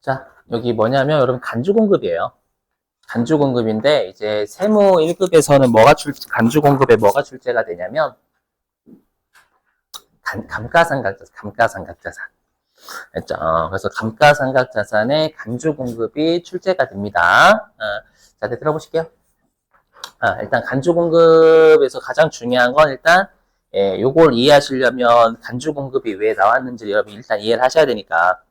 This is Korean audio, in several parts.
자, 여기 뭐냐면 여러분 간주공급이에요. 간주공급인데 이제 세무 1급에서는 간주공급에 뭐가 출제가 되냐면 감가상각자산. 했죠. 그래서 감가상각자산의 간주공급이 출제가 됩니다. 자, 네, 들어보실게요. 일단 간주공급에서 가장 중요한 건 일단 요걸 이해하시려면 간주공급이 왜 나왔는지 여러분 일단 이해를 하셔야 되니까.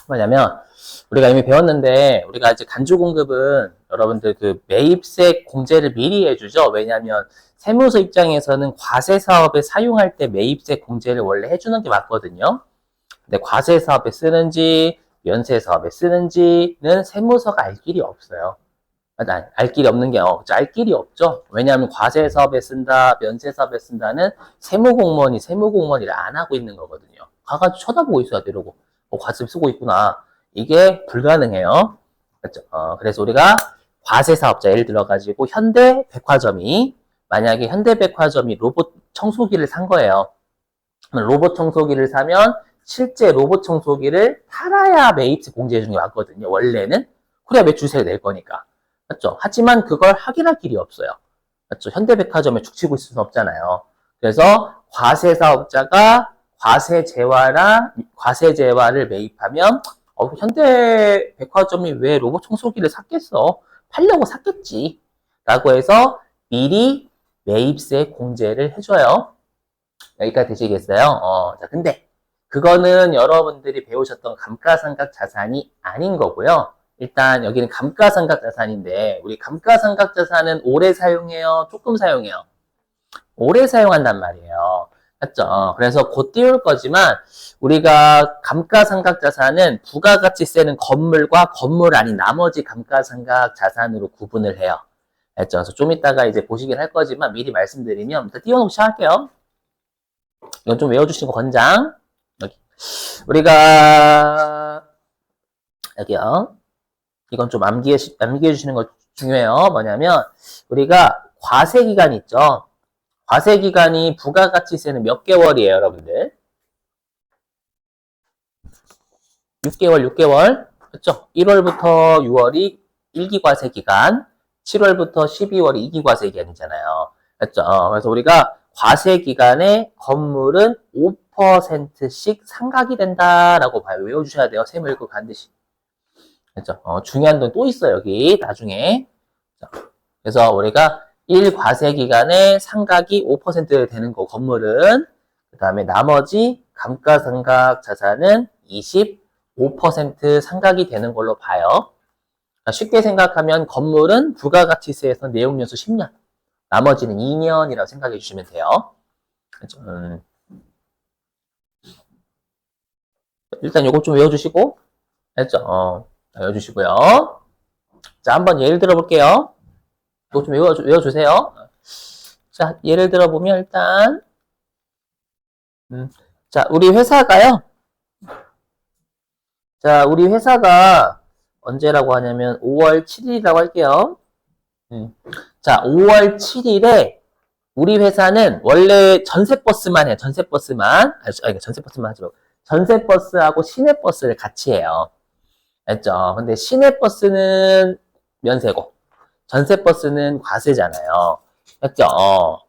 뭐냐면 우리가 이미 배웠는데 우리가 이제 간주공급은 여러분들 그 매입세 공제를 미리 해주죠. 왜냐하면 세무서 입장에서는 과세사업에 사용할 때 매입세 공제를 원래 해주는 게 맞거든요. 근데 과세사업에 쓰는지 면세사업에 쓰는지는 세무서가 알 길이 없어요. 알 길이 없는 게 알 길이 없죠. 왜냐하면 과세사업에 쓴다, 면세사업에 쓴다는 세무공무원이 세무공무원 일을 안 하고 있는 거거든요. 가가지고 쳐다보고 있어야 돼, 이러고. 과세비 쓰고 있구나. 이게 불가능해요. 그렇죠? 그래서 우리가 과세사업자 예를 들어가지고 현대백화점이 만약에 현대백화점이 로봇 청소기를 산 거예요. 로봇 청소기를 사면 실제 로봇 청소기를 팔아야 매입세 공제 중에 맞거든요. 원래는. 그래야 매출세를 낼 거니까. 맞죠? 하지만 그걸 확인할 길이 없어요. 맞죠? 현대백화점에 죽치고 있을 수는 없잖아요. 그래서 과세사업자가 과세재화를 매입하면 현대백화점이 왜 로봇 청소기를 샀겠어? 팔려고 샀겠지. 라고 해서 미리 매입세 공제를 해줘요. 여기까지 되시겠어요? 자, 근데 그거는 여러분들이 배우셨던 감가상각자산이 아닌 거고요. 일단 여기는 감가상각자산인데 우리 감가상각자산은 오래 사용해요? 조금 사용해요? 오래 사용한단 말이에요. 맞죠? 그래서 곧 띄울 거지만 우리가 감가상각자산은 부가가치세는 건물과 건물 아닌 나머지 감가상각자산으로 구분을 해요. 알죠? 그래서 좀 이따가 이제 보시긴 할 거지만 미리 말씀드리면 일단 띄워놓고 시작할게요. 이건 좀 외워주시는 거 권장. 여기. 우리가 여기요. 이건 좀 암기해 주시는 거 중요해요. 뭐냐면 우리가 과세기간 있죠? 과세기간이 부가가치세는 몇 개월이에요, 여러분들? 6개월. 그렇죠? 1월부터 6월이 1기과세 기간, 7월부터 12월이 2기과세 기간이잖아요. 그렇죠? 그래서 우리가 과세 기간에 건물은 5%씩 상각이 된다라고 봐요. 외워주셔야 돼요. 세무 1급 반드시. 그렇죠? 중요한 돈 또 있어요, 여기 나중에. 그래서 우리가 1과세 기간에 상각이 5% 되는 거 건물은, 그 다음에 나머지 감가상각 자산은 25% 상각이 되는 걸로 봐요. 쉽게 생각하면 건물은 부가가치세에서 내용연수 10년, 나머지는 2년이라고 생각해 주시면 돼요. 그렇죠? 일단 요거 좀 외워주시고, 알죠? 외워주시고요. 자, 한번 예를 들어볼게요. 이거 좀 외워주세요. 자, 예를 들어보면 일단 자, 우리 회사가 언제라고 하냐면 5월 7일이라고 할게요. 자, 5월 7일에 우리 회사는 원래 전세버스만 해요. 전세버스만 하지 말고 전세버스하고 시내버스를 같이 해요. 알죠? 근데 시내버스는 면세고 전세버스는 과세잖아요. 맞죠?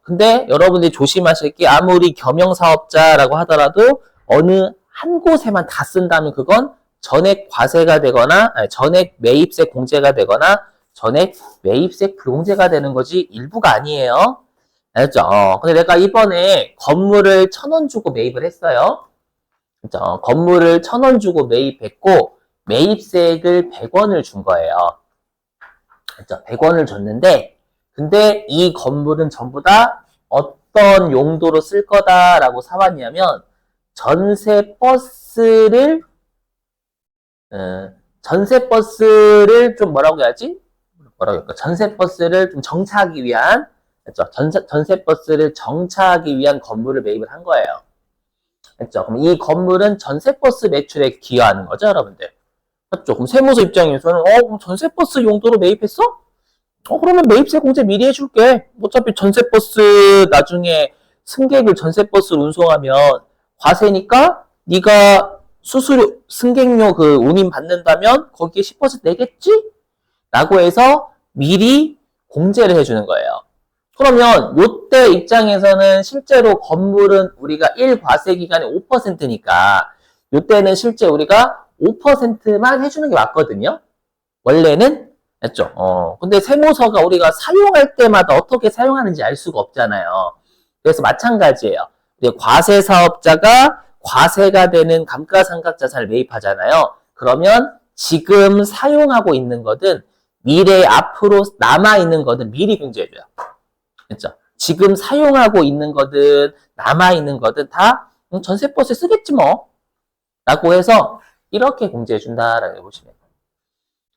근데 여러분들이 조심하실 게 아무리 겸용사업자라고 하더라도 어느 한 곳에만 다 쓴다면 그건 전액 과세가 되거나 전액 매입세 공제가 되거나 전액 매입세 불공제가 되는 거지 일부가 아니에요. 알죠? 근데 내가 이번에 건물을 1,000원 주고 매입을 했어요. 그죠? 건물을 1,000원 주고 매입했고 매입세액을 100원을 준 거예요. 그죠? 100원을 줬는데 근데 이 건물은 전부 다 어떤 용도로 쓸 거다라고 사왔냐면 전세버스를 좀 뭐라고 해야지? 전세버스를 좀 정차하기 위한, 그렇죠? 전세버스를 정차하기 위한 건물을 매입을 한 거예요. 그렇죠? 그럼 이 건물은 전세버스 매출에 기여하는 거죠, 여러분들. 그렇죠? 그럼 세무서 입장에서는 그럼 전세버스 용도로 매입했어? 그러면 매입세 공제 미리 해줄게. 어차피 전세버스 나중에 승객을 전세버스로 운송하면 과세니까 네가 수수료, 승객료 그 운임 받는다면 거기에 10% 내겠지? 라고 해서 미리 공제를 해주는 거예요. 그러면 요때 입장에서는 실제로 건물은 우리가 1과세 기간에 5%니까 요때는 실제 우리가 5%만 해주는 게 맞거든요. 원래는 했죠. 근데 세무서가 우리가 사용할 때마다 어떻게 사용하는지 알 수가 없잖아요. 그래서 마찬가지예요. 과세 사업자가 과세가 되는 감가상각자산을 매입하잖아요. 그러면 지금 사용하고 있는 것은 미래 앞으로 남아있는 것은 미리 공제해줘요. 그렇죠? 지금 사용하고 있는 거든 남아있는 거든 다 전세버스에 쓰겠지 뭐 라고 해서 이렇게 공제해 준다라고 보시면 돼요.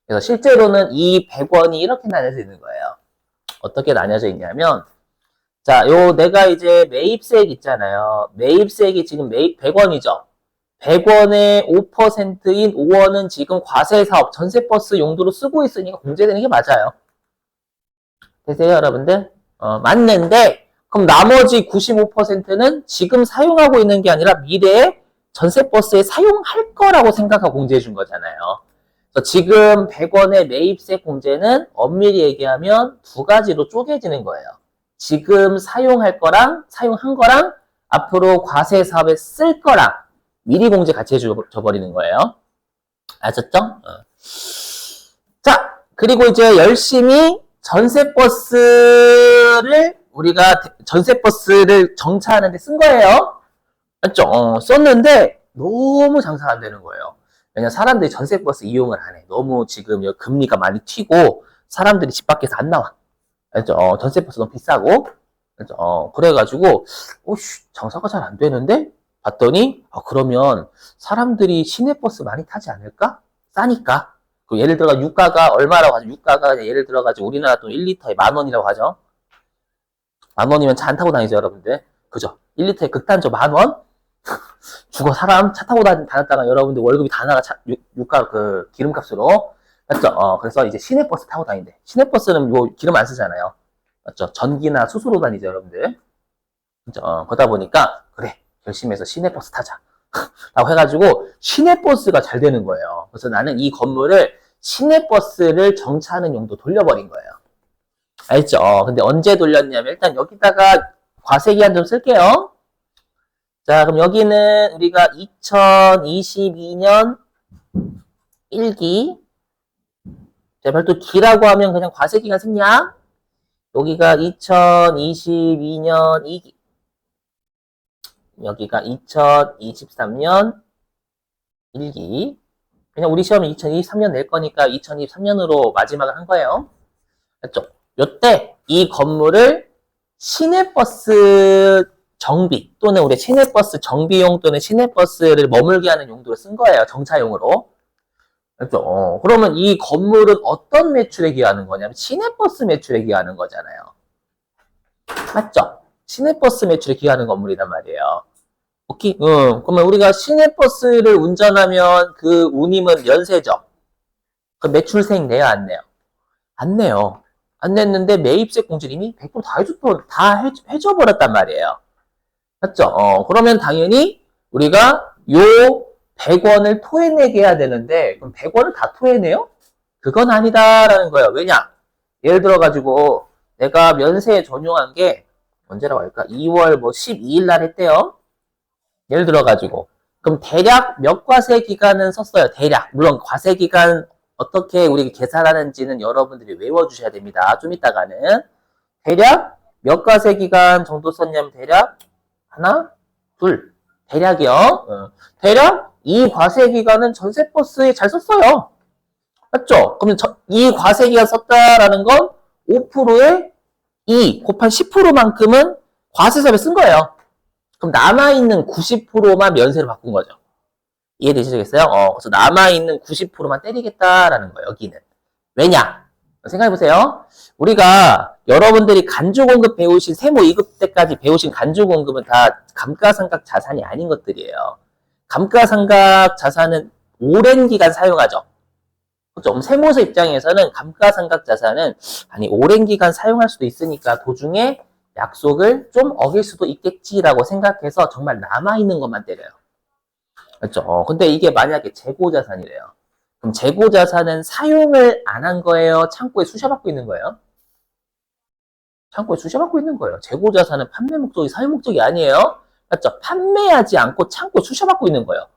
그래서 실제로는 이 100원이 이렇게 나뉘어져 있는 거예요. 어떻게 나뉘어져 있냐면 자, 요 내가 이제 매입세액 있잖아요. 매입세액이 지금 매입 100원이죠. 100원의 5%인 5원은 지금 과세사업 전세버스 용도로 쓰고 있으니까 공제되는 게 맞아요. 되세요, 여러분들? 맞는데 그럼 나머지 95%는 지금 사용하고 있는 게 아니라 미래에 전세버스에 사용할 거라고 생각하고 공제해 준 거잖아요. 그래서 지금 100원의 매입세 공제는 엄밀히 얘기하면 두 가지로 쪼개지는 거예요. 지금 사용할 거랑 사용한 거랑 앞으로 과세 사업에 쓸 거랑 미리 공제 같이 해줘버리는 거예요. 아셨죠? 자, 그리고 이제 열심히 우리가 전세버스를 정차하는데 쓴 거예요. 맞죠? 썼는데 너무 장사가 안 되는 거예요. 왜냐면 사람들이 전세버스 이용을 안 해. 너무 지금 금리가 많이 튀고 사람들이 집 밖에서 안 나와. 알죠? 전세버스 너무 비싸고. 알죠? 그래가지고 장사가 잘 안 되는데 봤더니 그러면 사람들이 시내버스 많이 타지 않을까? 싸니까. 예를 들어 유가가 얼마라고 하죠? 유가가 예를 들어가지고 우리나라 돈 1리터에 10,000원이라고 하죠. 10,000원이면 차 안 타고 다니죠, 여러분들. 그죠? 1리터에 극단적 10,000원? 죽어 사람 차 타고 다녔다가 여러분들 월급이 다 나가 유가 그 기름값으로. 맞죠? 그래서 이제 시내버스 타고 다닌대. 시내버스는 뭐 기름 안 쓰잖아요. 맞죠? 전기나 수소로 다니죠, 여러분들. 그죠? 그러다 보니까 그래 열심히 해서 시내버스 타자. 라고 해가지고 시내버스가 잘 되는 거예요. 그래서 나는 이 건물을 시내버스를 정차하는 용도 돌려버린 거예요. 알죠? 근데 언제 돌렸냐면 일단 여기다가 과세기한 좀 쓸게요. 자, 그럼 여기는 우리가 2022년 1기. 자, 별도 기라고 하면 그냥 과세기간 생략. 여기가 2022년 2기. 여기가 2023년 1기. 그냥 우리 시험은 2023년 낼 거니까 2023년으로 마지막을 한 거예요. 맞죠? 요때 이 건물을 시내버스 정비 또는 우리 시내버스 정비용 또는 시내버스를 머물게 하는 용도로 쓴 거예요. 정차용으로. 그렇죠? 그러면 이 건물은 어떤 매출에 기여하는 거냐면 시내버스 매출에 기여하는 거잖아요. 맞죠? 시내버스 매출에 기여하는 건물이란 말이에요. 오케이? 그러면 우리가 시내버스를 운전하면 그 운임은 연세죠. 그 매출세액 내요, 안 내요? 안 내요. 안 냈는데 매입세 공제를 이미 100% 다 해줘버렸단 말이에요. 맞죠? 그러면 당연히 우리가 요 100원을 토해내게 해야 되는데 그럼 100원을 다 토해내요? 그건 아니다라는 거예요. 왜냐? 예를 들어가지고 내가 면세에 전용한 게 언제라고 할까? 2월 12일 날 했대요. 예를 들어가지고 그럼 대략 몇 과세 기간은 썼어요. 대략. 물론 과세 기간 어떻게 우리 계산하는지는 여러분들이 외워주셔야 됩니다. 좀 이따가는. 대략 몇 과세 기간 정도 썼냐면 대략 하나, 둘. 대략이요. 대략 이 과세 기간은 전세버스에 잘 썼어요. 맞죠? 그러면 이 과세 기간 썼다라는 건 5%에 2 곱한 10%만큼은 과세사업에 쓴 거예요. 그럼 남아있는 90%만 면세로 바꾼 거죠. 이해되시겠어요? 그래서 남아있는 90%만 때리겠다라는 거예요, 여기는. 왜냐? 생각해보세요. 우리가 여러분들이 간주공급 배우신 세무 2급 때까지 배우신 간주공급은 다 감가상각 자산이 아닌 것들이에요. 감가상각 자산은 오랜 기간 사용하죠. 그렇죠? 세무서 입장에서는 감가상각 자산은 아니 오랜 기간 사용할 수도 있으니까 도중에 약속을 좀 어길 수도 있겠지라고 생각해서 정말 남아있는 것만 때려요. 그렇죠? 근데 이게 만약에 재고자산이래요. 그럼 재고자산은 사용을 안 한 거예요? 창고에 수셔받고 있는 거예요? 창고에 수셔받고 있는 거예요. 재고자산은 판매 목적이 사용 목적이 아니에요. 맞죠? 판매하지 않고 창고에 수셔받고 있는 거예요.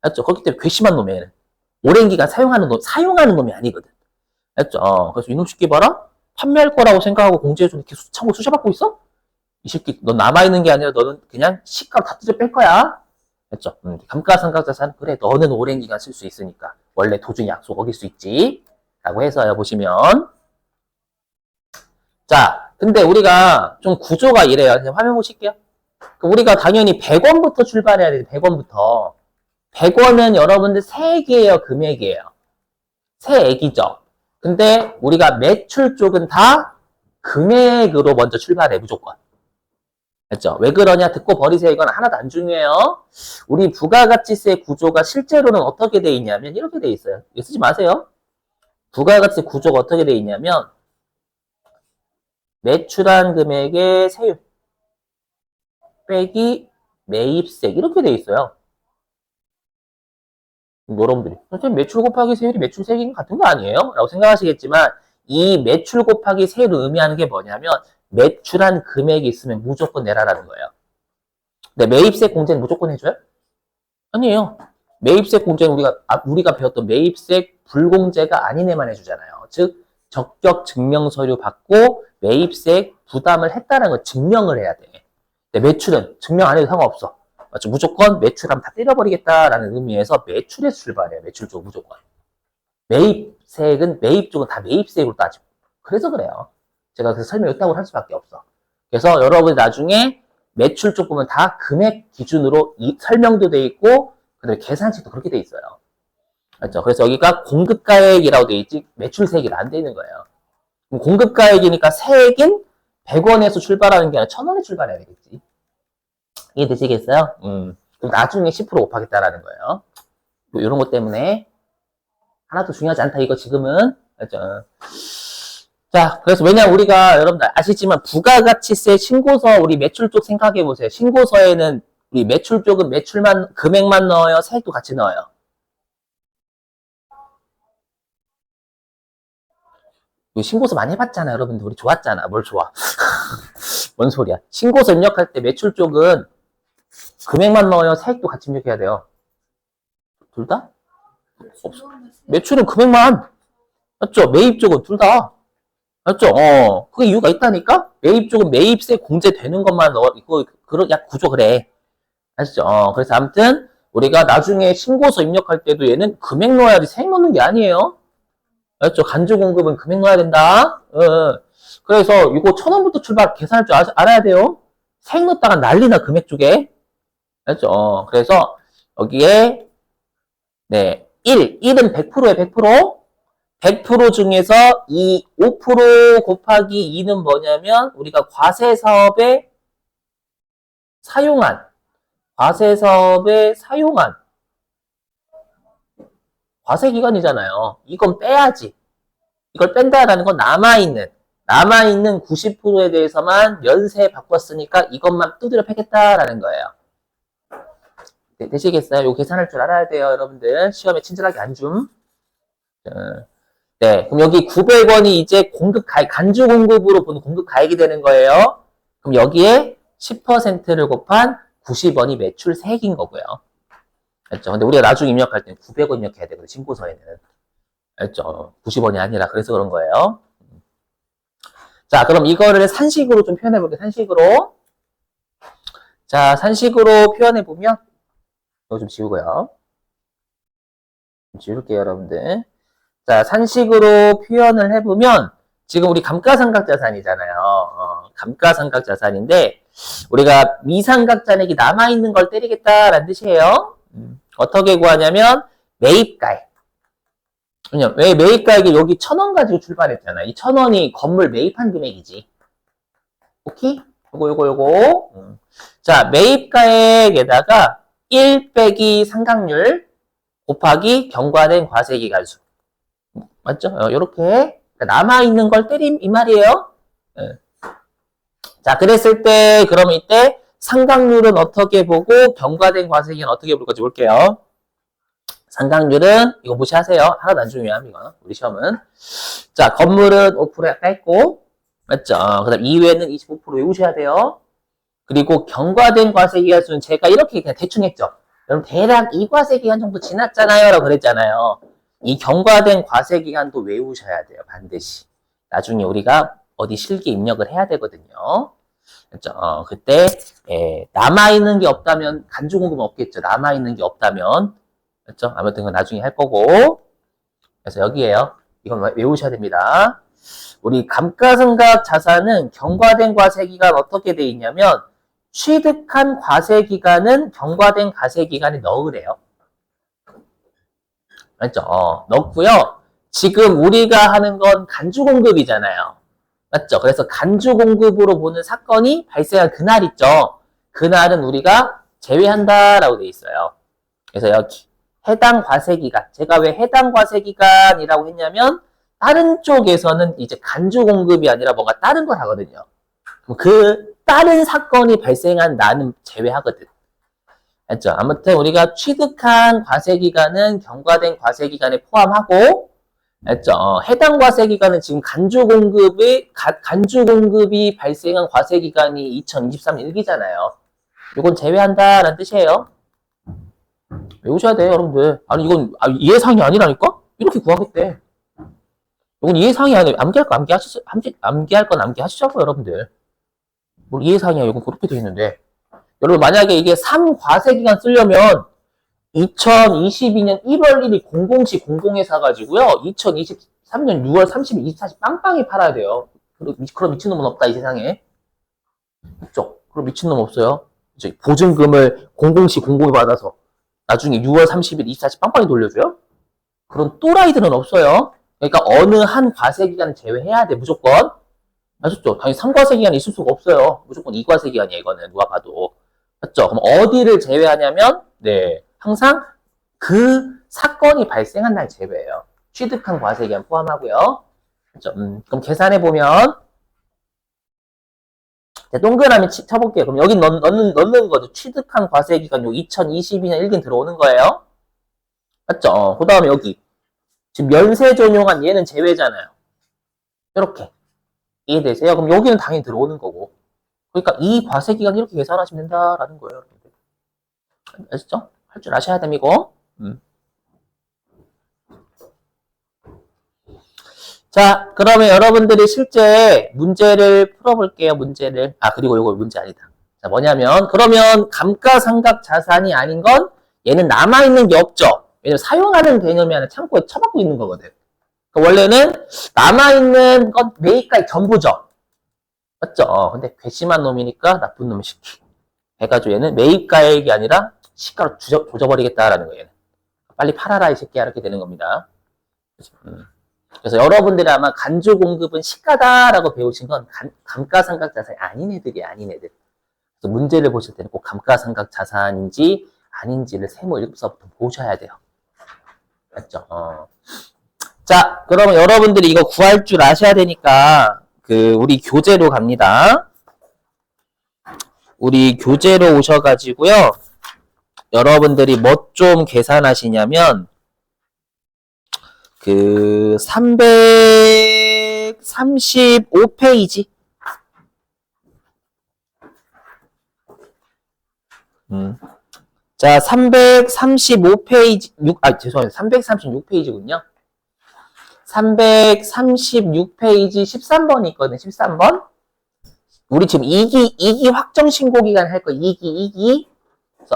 맞죠? 그렇기 때문에 괘씸한 놈이에요. 오랜 기간 사용하는 놈이 아니거든. 맞죠? 그래서 이놈 새끼 봐라? 판매할 거라고 생각하고 공제해서 이렇게 창고 수셔받고 있어? 이 새끼, 너 남아있는 게 아니라 너는 그냥 시가로 다 뜯어 뺄 거야. 맞죠? 감가상각자산, 그래, 너는 오랜 기간 쓸 수 있으니까. 원래 도중 약속 어길 수 있지. 라고 해서요, 보시면. 자, 근데 우리가 좀 구조가 이래요. 그냥 화면 보실게요. 우리가 당연히 100원부터 출발해야 돼요. 100원부터. 100원은 여러분들 세액이에요, 금액이에요? 세액이죠. 근데 우리가 매출 쪽은 다 금액으로 먼저 출발해, 무조건. 됐죠? 왜 그러냐? 듣고 버리세요. 이건 하나도 안 중요해요. 우리 부가가치세 구조가 실제로는 어떻게 돼 있냐면 이렇게 돼 있어요. 이거 쓰지 마세요. 부가가치세 구조가 어떻게 돼 있냐면 매출한 금액의 세율 빼기 매입세 이렇게 돼 있어요. 여러분들이 선생님 매출 곱하기 세율이 매출 세액이 같은 거 아니에요? 라고 생각하시겠지만 이 매출 곱하기 세율을 의미하는 게 뭐냐면 매출한 금액이 있으면 무조건 내라라는 거예요. 근데 매입세 공제는 무조건 해줘요? 아니에요. 매입세 공제는 우리가 배웠던 매입세 불공제가 아닌 애만 해주잖아요. 즉 적격 증명 서류 받고 매입세 부담을 했다는 걸 증명을 해야 돼. 근데 매출은 증명 안 해도 상관없어. 맞죠? 무조건 매출하면 다 때려버리겠다라는 의미에서 매출에서 출발해요. 매출 쪽 무조건. 매입세액은 매입 쪽은 다 매입세액으로 따지고. 그래서 그래요. 제가 그래서 설명 이따고 할 수밖에 없어. 그래서 여러분이 나중에 매출 쪽 보면 다 금액 기준으로 설명도 돼 있고 그다음에 계산식도 그렇게 돼 있어요. 맞죠? 그래서 여기가 공급가액이라고 돼 있지 매출세액이 안 돼 있는 거예요. 그럼 공급가액이니까 세액인 100원에서 출발하는 게 아니라 1000원에 출발해야 되겠지. 이해되시겠어요? 그럼 나중에 10% 곱하겠다라는 거예요. 뭐 이런 것 때문에 하나도 중요하지 않다. 이거 지금은. 맞죠? 자, 그래서 왜냐 우리가 여러분들 아시지만 부가가치세 신고서 우리 매출 쪽 생각해 보세요. 신고서에는 우리 매출 쪽은 매출만 금액만 넣어요. 세액도 같이 넣어요. 신고서 많이 해봤잖아, 여러분들. 우리 좋았잖아. 뭘 좋아? 뭔 소리야? 신고서 입력할 때 매출 쪽은 금액만 넣어요. 세액도 같이 입력해야 돼요. 둘 다? 없어. 매출은 금액만. 맞죠? 매입 쪽은 둘 다. 맞죠? 그 이유가 있다니까? 매입 쪽은 매입세 공제되는 것만 넣어. 이거, 그런, 약 구조 그래. 아시죠? 그래서 아무튼, 우리가 나중에 신고서 입력할 때도 얘는 금액 넣어야지 세액 넣는 게 아니에요. 알았죠? 간주 공급은 금액 넣어야 된다. 그래서 이거 1000원부터 출발 계산할 줄 알아야 돼요. 세액 넣었다가 난리나 금액 쪽에. 알았죠? 그래서 여기에 네 1은 100%에 100%. 100% 중에서 이 5% 곱하기 2는 뭐냐면 우리가 과세사업에 사용한 과세기간이잖아요. 이건 빼야지. 이걸 뺀다라는 건 남아있는 90%에 대해서만 면세 바꿨으니까 이것만 두드려 패겠다라는 거예요. 네, 되시겠어요? 이거 계산할 줄 알아야 돼요, 여러분들. 시험에 친절하게 안 줌. 네, 그럼 여기 900원이 이제 간주 공급으로 보는 공급 가액이 되는 거예요. 그럼 여기에 10%를 곱한 90원이 매출 세액인 거고요. 알죠? 근데 우리가 나중에 입력할 때는 900원 입력해야 되거든요, 신고서에는. 알죠? 90원이 아니라 그래서 그런 거예요. 자, 그럼 이거를 산식으로 좀 표현해 볼게요. 산식으로. 자, 산식으로 표현해 보면 이거 좀 지우고요. 좀 지울게요, 여러분들. 자, 산식으로 표현을 해보면 지금 우리 감가상각자산이잖아요. 감가상각자산인데 우리가 미상각잔액이 남아있는 걸 때리겠다라는 뜻이에요. 어떻게 구하냐면 매입가액. 왜 매입가액이 여기 1000원 가지고 출발했잖아. 이 1000원이 건물 매입한 금액이지. 오케이? 요거. 자, 매입가액에다가 1 빼기 상각률 곱하기 경과된 과세기간수. 맞죠? 요렇게 남아있는 걸 때림 이 말이에요. 자, 그랬을 때 그러면 이때 상각률은 어떻게 보고 경과된 과세기간 어떻게 볼 건지 볼게요. 상각률은 이거 무시하세요. 하나도 안 중요함 이거. 우리 시험은. 자, 건물은 5% 아까 했고 맞죠? 그다음 이외는 25% 외우셔야 돼요. 그리고 경과된 과세기간수는 제가 이렇게 그냥 대충 했죠. 여러분 대략 2과세기간 정도 지났잖아요 라고 그랬잖아요. 이 경과된 과세기간도 외우셔야 돼요. 반드시. 나중에 우리가 어디 실기 입력을 해야 되거든요. 그렇죠? 그때 남아있는 게 없다면 간주공급은 없겠죠. 남아있는 게 없다면 그렇죠? 아무튼 그건 나중에 할 거고 그래서 여기에요. 이건 외우셔야 됩니다. 우리 감가상각 자산은 경과된 과세기간 어떻게 돼 있냐면 취득한 과세기간은 경과된 과세기간에 넣으래요. 맞죠? 넣고요. 지금 우리가 하는 건 간주공급이잖아요. 맞죠? 그래서 간주공급으로 보는 사건이 발생한 그날 있죠. 그날은 우리가 제외한다라고 돼 있어요. 그래서 여기 해당 과세기간, 제가 왜 해당 과세기간이라고 했냐면 다른 쪽에서는 이제 간주공급이 아니라 뭔가 다른 걸 하거든요. 그 다른 사건이 발생한 나는 제외하거든. 알죠? 아무튼 우리가 취득한 과세기간은 경과된 과세기간에 포함하고 알죠? 해당 과세기간은 지금 간주공급이 발생한 과세기간이 2023년 1기잖아요. 이건 제외한다라는 뜻이에요. 외우셔야 돼요, 여러분들. 아니, 이건 이해상이 아니라니까? 이렇게 구하겠대. 이건 이해상이 아니에요. 암기할 건 암기하시자고, 여러분들. 뭘 이해상이야, 이건 그렇게 돼 있는데. 여러분, 만약에 이게 3과세기간 쓰려면 2022년 1월 1일 00시 00에 사가지고요. 2023년 6월 30일 24시 빵빵히 팔아야 돼요. 그럼 미친놈은 없다, 이 세상에. 그죠? 그럼 미친놈 없어요. 보증금을 00시 00에 받아서 나중에 6월 30일 24시 빵빵히 돌려줘요? 그런 또라이들은 없어요. 그러니까 어느 한 과세기간 제외해야 돼, 무조건. 아셨죠? 당연히 3과세기간이 있을 수가 없어요. 무조건 2과세기간이야, 이거는. 누가 봐도. 맞죠? 그럼 어디를 제외하냐면, 네. 항상 그 사건이 발생한 날 제외해요. 취득한 과세기간 포함하고요. 그렇죠? 그럼 계산해보면, 동그라미 쳐볼게요. 그럼 여기 넣는 거죠. 취득한 과세기간 요 2022년 1긴 들어오는 거예요. 맞죠? 그 다음에 여기. 지금 면세 전용한 얘는 제외잖아요. 이렇게. 이해되세요? 그럼 여기는 당연히 들어오는 거고. 그러니까 이 과세기간 이렇게 계산하시면 된다라는 거예요. 여러분들. 아시죠? 할 줄 아셔야 됩니다. 자, 그러면 여러분들이 실제 문제를 풀어볼게요. 문제를. 그리고 이거 문제 아니다. 자, 뭐냐면 그러면 감가상각 자산이 아닌 건 얘는 남아있는 게 없죠. 왜냐면 사용하는 개념이 아니라 창고에 처박고 있는 거거든. 그러니까 원래는 남아있는 건 매입가액 전부죠. 맞죠? 근데 괘씸한 놈이니까 나쁜 놈을 시키. 해가지고 얘는 매입가액이 아니라 시가로 조져버리겠다라는 거예요. 빨리 팔아라 이 새끼야 이렇게 되는 겁니다. 그래서 여러분들이 아마 간주 공급은 시가다라고 배우신 건 감가상각 자산이 아닌 애들이 아닌 애들. 그래서 문제를 보실 때는 꼭 감가상각 자산인지 아닌지를 세모 1급서부터 보셔야 돼요. 맞죠? 자, 그러면 여러분들이 이거 구할 줄 아셔야 되니까 우리 교재로 갑니다. 우리 교재로 오셔가지고요. 여러분들이 뭐 좀 계산하시냐면 335페이지. 자, 335페이지, 죄송합니다. 336페이지군요. 336페이지 13번이 있거든요. 13번. 우리 지금 2기 확정 신고 기간 할 거, 2기.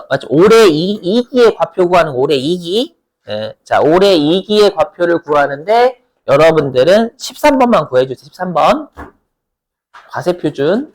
맞죠? 올해 2기의 과표 구하는 거, 올해 2기. 예, 자, 올해 2기의 과표를 구하는데, 여러분들은 13번만 구해주세요. 13번. 과세표준.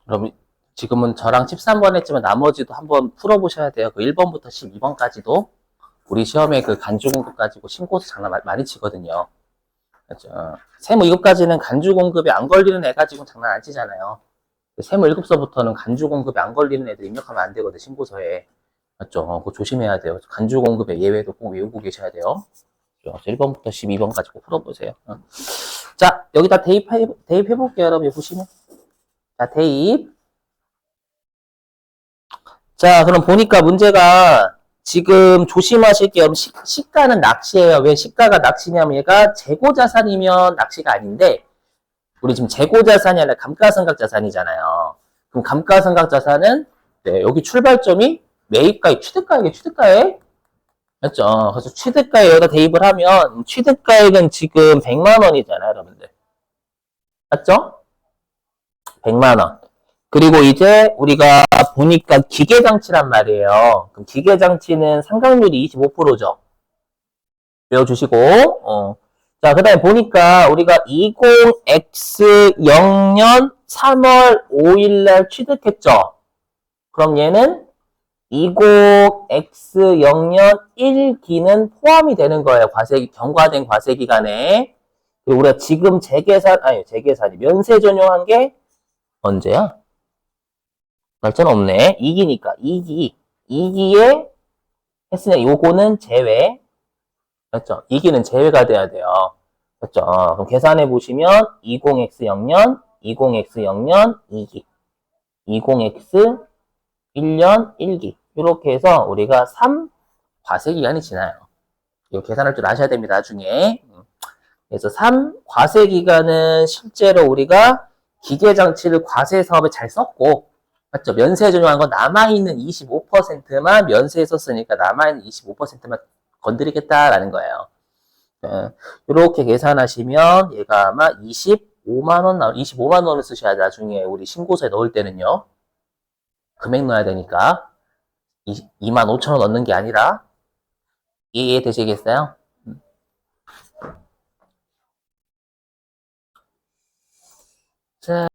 그럼 지금은 저랑 13번 했지만 나머지도 한번 풀어보셔야 돼요. 그 1번부터 12번까지도 우리 시험에 그 간주공급 가지고 신고서 장난 많이 치거든요. 그렇죠. 세무 2급까지는 간주공급에 안 걸리는 애 가지고 장난 안 치잖아요. 세무 1급서부터는 간주공급에 안 걸리는 애들 입력하면 안 되거든, 신고서에. 맞죠? 그거 조심해야 돼요. 간주공급의 예외도 꼭 외우고 계셔야 돼요. 1번부터 12번까지 꼭 풀어보세요. 자, 여기다 대입해볼게요, 여러분. 보시면. 자, 대입. 자, 그럼 보니까 문제가 지금 조심하실 게 시가는 낚시예요. 왜 시가가 낚시냐면 얘가 재고자산이면 낚시가 아닌데 우리 지금 재고자산이 아니라 감가상각자산이잖아요. 그럼 감가상각자산은 네, 여기 출발점이 매입가액, 취득가액이 취득가액? 맞죠? 그래서 취득가액 여기다 대입을 하면 취득가액은 지금 100만 원이잖아요, 여러분들. 맞죠? 100만 원. 그리고 이제 우리가 보니까 기계장치란 말이에요. 그럼 기계장치는 상각률이 25%죠. 외워주시고, 자, 그 다음에 보니까 우리가 20X0년 3월 5일 날 취득했죠. 그럼 얘는 20X0년 1기는 포함이 되는 거예요. 경과된 과세기간에. 그리고 우리가 지금 재계산이 면세 전용한 게 언제야? 날짜는 없네. 2기니까. 2기에 했으니까 요거는 제외. 맞죠? 2기는 제외가 돼야 돼요. 맞죠? 그럼 계산해 보시면 20X0년, 20X0년 2기, 20X 1년 1기. 이렇게 해서 우리가 3 과세 기간이 지나요. 이거 계산할 줄 아셔야 됩니다, 나중에. 그래서 3 과세 기간은 실제로 우리가 기계장치를 과세 사업에 잘 썼고, 맞죠? 면세 전용한 건 남아있는 25%만 면세에 썼으니까 남아있는 25%만 건드리겠다라는 거예요. 이렇게 계산하시면 얘가 아마 25만 원을 쓰셔야 나중에 우리 신고서에 넣을 때는요. 금액 넣어야 되니까 2만 5천 원 넣는 게 아니라 이해되시겠어요? 자.